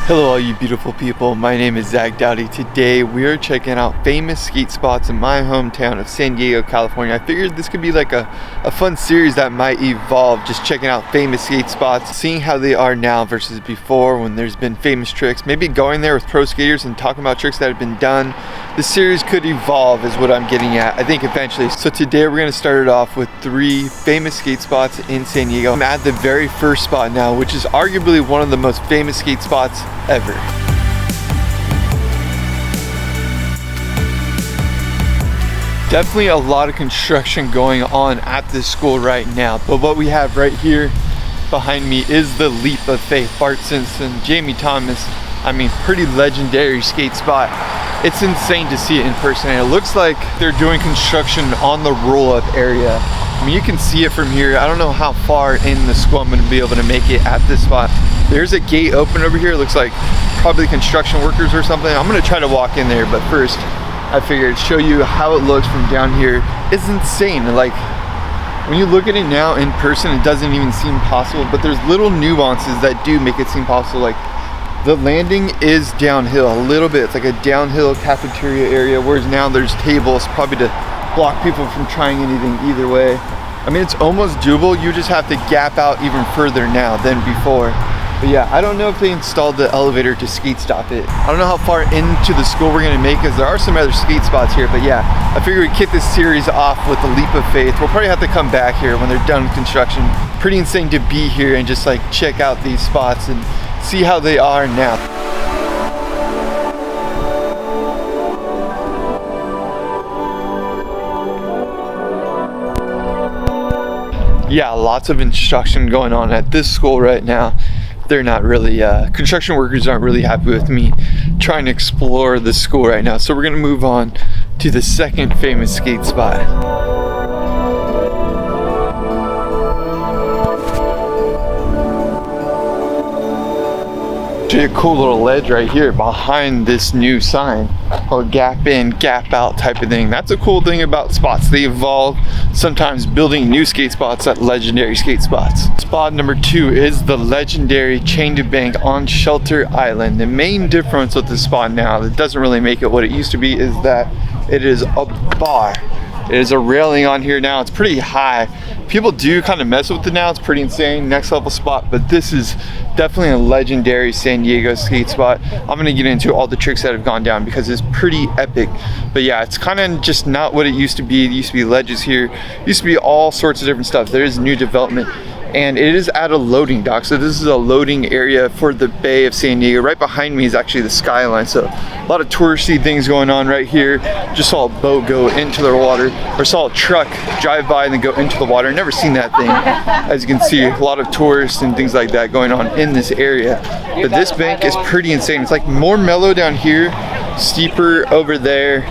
Hello all you beautiful people, my name is Zach Dowdy. Today we are checking out famous skate spots in my hometown of San Diego, California. I figured this could be like a fun series that might evolve, just checking out famous skate spots, seeing how they are now versus before when there's been famous tricks, maybe going there with pro skaters and talking about tricks that have been done. This series could evolve is what I'm getting at, I think eventually. So today we're going to start it off with 3 famous skate spots in San Diego. I'm at the very first spot now, which is arguably one of the most famous skate spots ever. Definitely a lot of construction going on at this school right now, but what we have right here behind me is the Leap of Faith. Bart Simpson, Jamie Thomas, I mean, pretty legendary skate spot. It's insane to see it in person, and it looks like they're doing construction on the roll-up area. I mean, you can see it from here. I don't know how far in the school I'm going to be able to make it at this spot. There's a gate open over here. It looks like probably construction workers or something. I'm going to try to walk in there, but first I figured show you how it looks from down here. It's insane. Like, when you look at it now in person, it doesn't even seem possible, but there's little nuances that do make it seem possible. Like, the landing is downhill a little bit. It's like a downhill cafeteria area, whereas now there's tables probably to block people from trying anything either way. I mean, it's almost doable. You just have to gap out even further now than before. But yeah, I don't know if they installed the elevator to skate stop it. I don't know how far into the school we're gonna make, because there are some other skate spots here. But yeah, I figured we'd kick this series off with the Leap of Faith. We'll probably have to come back here when they're done with construction. Pretty insane to be here and just like check out these spots and see how they are now. Yeah, lots of construction going on at this school right now. They're not really, construction workers aren't really happy with me trying to explore the school right now. So we're gonna move on to the second famous skate spot. A cool little ledge right here behind this new sign called gap in, gap out type of thing. That's a cool thing about spots. They evolve, sometimes building new skate spots at legendary skate spots. Spot number 2 is the legendary chain to bank on Shelter Island. The main difference with this spot now that doesn't really make it what it used to be is that it is a bar. It is a railing on here now. It's pretty high. People do kind of mess with it now. It's pretty insane, next level spot, but this is definitely a legendary San Diego skate spot. I'm gonna get into all the tricks that have gone down because it's pretty epic. But yeah, it's kind of just not what it used to be. It used to be ledges here. It used to be all sorts of different stuff. There is new development, and it is at a loading dock. So this is a loading area for the Bay of San Diego. Right behind me is actually the skyline. So a lot of touristy things going on right here. Just saw a boat go into the water, or saw a truck drive by and then go into the water. Never seen that thing. As you can see, a lot of tourists and things like that going on in this area. But this bank is pretty insane. It's like more mellow down here, steeper over there.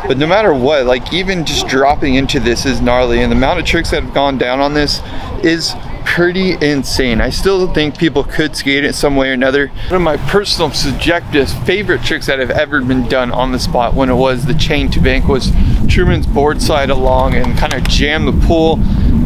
But no matter what, like even just dropping into this is gnarly, and the amount of tricks that have gone down on this is pretty insane. I still think people could skate it some way or another. One of my personal subjective favorite tricks that have ever been done on the spot when it was the chain to bank was Truman's board slide along and kind of jam the pool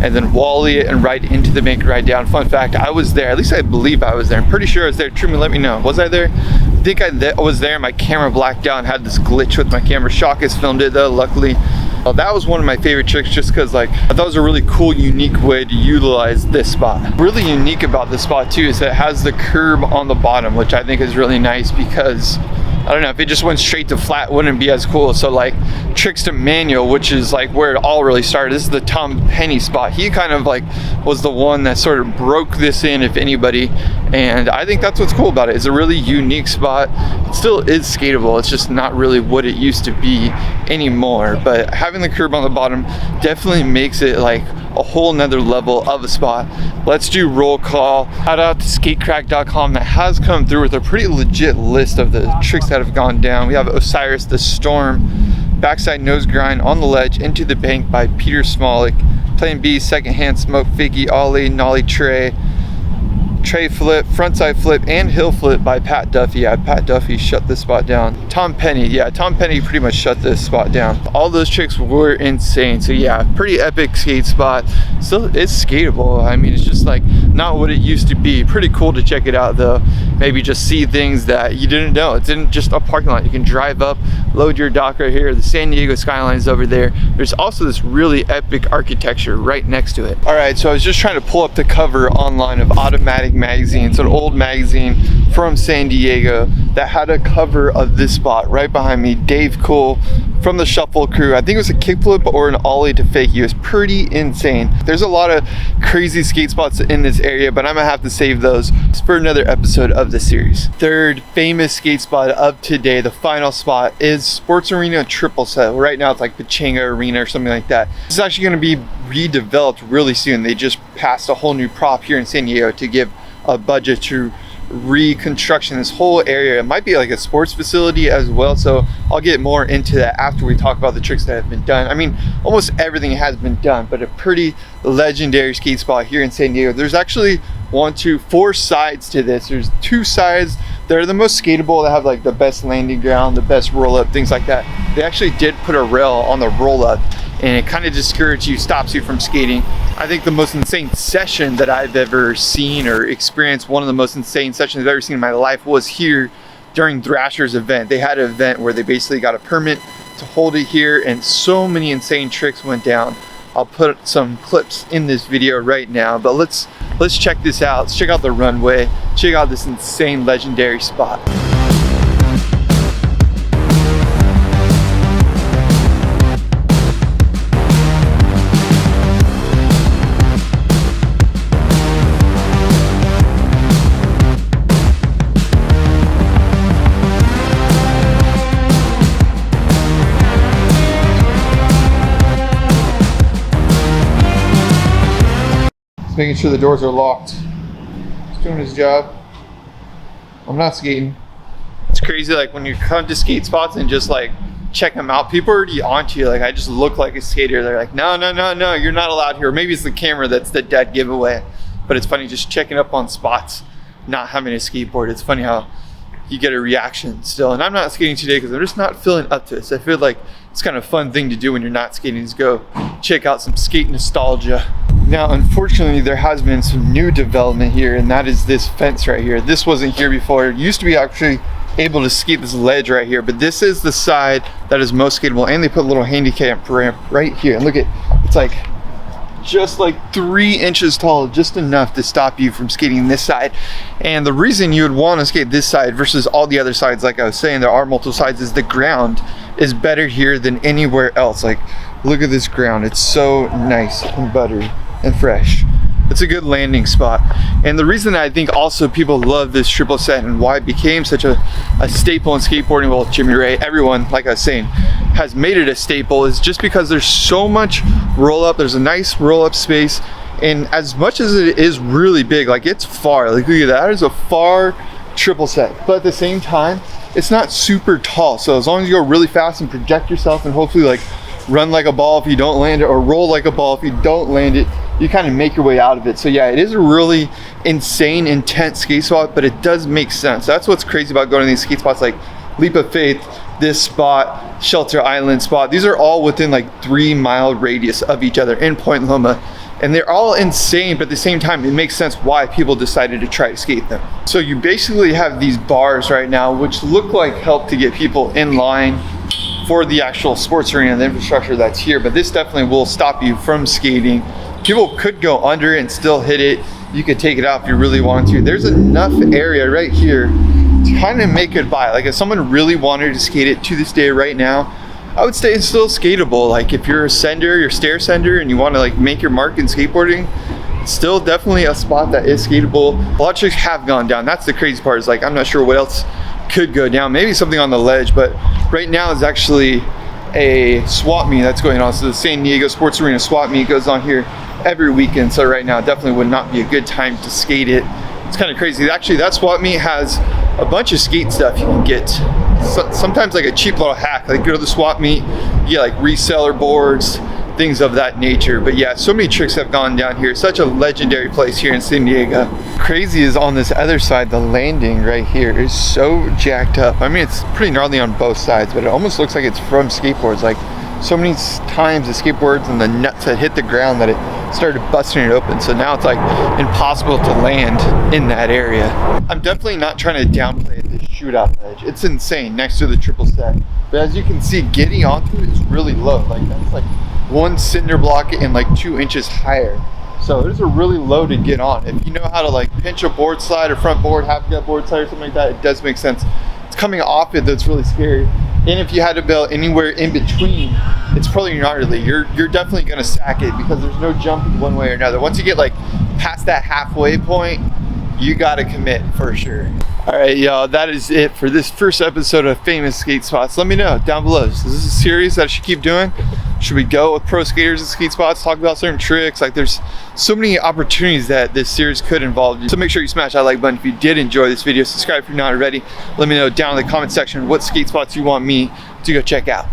and then wally it and ride into the bank, ride down. Fun fact, I was there, at least I believe I was there. I'm pretty sure I was there. Truman, let me know. Was I there? I think I was there. My camera blacked out and had this glitch with my camera. Shock has filmed it though, luckily. Well, that was one of my favorite tricks just because like I thought it was a really cool, unique way to utilize this spot. Really unique about this spot too is that it has the curb on the bottom, which I think is really nice because I don't know, if it just went straight to flat, it wouldn't be as cool. So like tricks to manual, which is like where it all really started. This is the Tom Penny spot. He kind of like was the one that sort of broke this in, if anybody. And I think that's what's cool about it. It's a really unique spot. It still is skatable. It's just not really what it used to be anymore. But having the curb on the bottom definitely makes it like a whole nother level of a spot. Let's do roll call. Shout out to skatecrack.com that has come through with a pretty legit list of the tricks that have gone down. We have Osiris the Storm, backside nose grind on the ledge into the bank by Peter Smolik. Plan B, second hand smoke, Figgy, ollie, nollie tray, tray flip, frontside flip, and hill flip by Pat Duffy. Yeah, Pat Duffy shut this spot down. Tom Penny, yeah, Tom Penny pretty much shut this spot down. All those tricks were insane. So yeah, pretty epic skate spot. Still, it's skatable. I mean, it's just like not what it used to be. Pretty cool to check it out though. maybe just see things that you didn't know. It's in just a parking lot. You can drive up, load your dock right here. The San Diego skyline is over there. There's also this really epic architecture right next to it. All right, so I was just trying to pull up the cover online of Automatic magazine. It's an old magazine from San Diego that had a cover of this spot right behind me. Dave Cool from the Shuffle crew. I think it was a kickflip or an ollie to fakie. It was pretty insane. There's a lot of crazy skate spots in this area, but I'm gonna have to save those for another episode of the series. Third famous skate spot of today, the final spot, is Sports Arena Triple Set. Right now it's like Pechanga Arena or something like that. This is actually gonna be redeveloped really soon. They just passed a whole new prop here in San Diego to give a budget to reconstruction this whole area. It might be like a sports facility as well, so I'll get more into that after we talk about the tricks that have been done. I mean, almost everything has been done, but a pretty legendary skate spot here in San Diego. There's actually 4 sides to this. There's 2 sides that are the most skatable, that have like the best landing ground, the best roll up, things like that. They actually did put a rail on the roll up, and it kind of discourages you, stops you from skating. I think the most insane session that I've ever seen or experienced, one of the most insane sessions I've ever seen in my life, was here during Thrasher's event. They had an event where they basically got a permit to hold it here, and so many insane tricks went down. I'll put some clips in this video right now, but let's check this out. Let's check out the runway, check out this insane legendary spot. Making sure the doors are locked. He's doing his job. I'm not skating. It's crazy, like when you come to skate spots and just like check them out, people are already onto you. Like, I just look like a skater. They're like, no, you're not allowed here. Or maybe it's the camera that's the dead giveaway. But it's funny just checking up on spots, not having a skateboard. It's funny how you get a reaction still. And I'm not skating today because I'm just not feeling up to this. I feel like it's kind of a fun thing to do when you're not skating, is go check out some skate nostalgia. Now, unfortunately, there has been some new development here, and that is this fence right here. This wasn't here before. It used to be actually able to skate this ledge right here, but this is the side that is most skatable, and they put a little handicap ramp right here. And look at, it's like just like 3 inches tall, just enough to stop you from skating this side. And the reason you would want to skate this side versus all the other sides, like I was saying, there are multiple sides, is the ground is better here than anywhere else. Like, look at this ground. It's so nice and buttery and fresh. It's a good landing spot. And the reason I think also people love this triple set and why it became such a staple in skateboarding, well, Jimmy Ray, everyone, like I was saying, has made it a staple, is just because there's so much roll up. There's a nice roll up space, and as much as it is really big, like, it's far, like, look at that, is a far triple set, but at the same time it's not super tall. So as long as you go really fast and project yourself and hopefully like run like a ball if you don't land it, or roll like a ball if you don't land it, you kind of make your way out of it. So yeah, it is a really insane, intense skate spot, but it does make sense. That's what's crazy about going to these skate spots like Leap of Faith, this spot, Shelter Island spot. These are all within like 3-mile radius of each other in Point Loma. And they're all insane, but at the same time, it makes sense why people decided to try to skate them. So you basically have these bars right now, which look like help to get people in line for the actual sports arena and the infrastructure that's here, but this definitely will stop you from skating. People could go under it and still hit it. You could take it out if you really want to. There's enough area right here to kind of make it by. Like, if someone really wanted to skate it to this day right now, I would say it's still skatable. Like, if you're a sender, you're a stair sender, and you want to like make your mark in skateboarding, it's still definitely a spot that is skatable. A lot of tricks have gone down. That's the crazy part, is like, I'm not sure what else could go down. Maybe something on the ledge, but right now is actually a swap meet that's going on. So the San Diego Sports Arena swap meet goes on here every weekend. So right now definitely would not be a good time to skate it. It's kind of crazy. Actually, that swap meet has a bunch of skate stuff you can get. So, sometimes like a cheap little hack, like go to the swap meet, you get like reseller boards, things of that nature. But yeah, so many tricks have gone down here. Such a legendary place here in San Diego. Crazy is on this other side, the landing right here is so jacked up. I mean, it's pretty gnarly on both sides, but it almost looks like it's from skateboards. Like, so many times the skateboards and the nuts had hit the ground that it started busting it open. So now it's like impossible to land in that area. I'm definitely not trying to downplay this shootout ledge. It's insane next to the triple stack. But as you can see, getting onto it is really low. Like that's like one cinder block and like 2 inches higher. So there's a really low to get on. If you know how to like pinch a board slide or front board, half gut board slide or something like that, it does make sense. It's coming off it that's really scary. And if you had to build anywhere in between, it's probably gnarly. You're definitely gonna sack it because there's no jumping one way or another. Once you get like past that halfway point, you gotta commit for sure. All right, y'all, that is it for this first episode of Famous Skate Spots. Let me know down below. Is this a series that I should keep doing? Should we go with pro skaters and skate spots, talk about certain tricks? Like there's so many opportunities that this series could involve. So make sure you smash that like button if you did enjoy this video. Subscribe if you're not already. Let me know down in the comment section what skate spots you want me to go check out.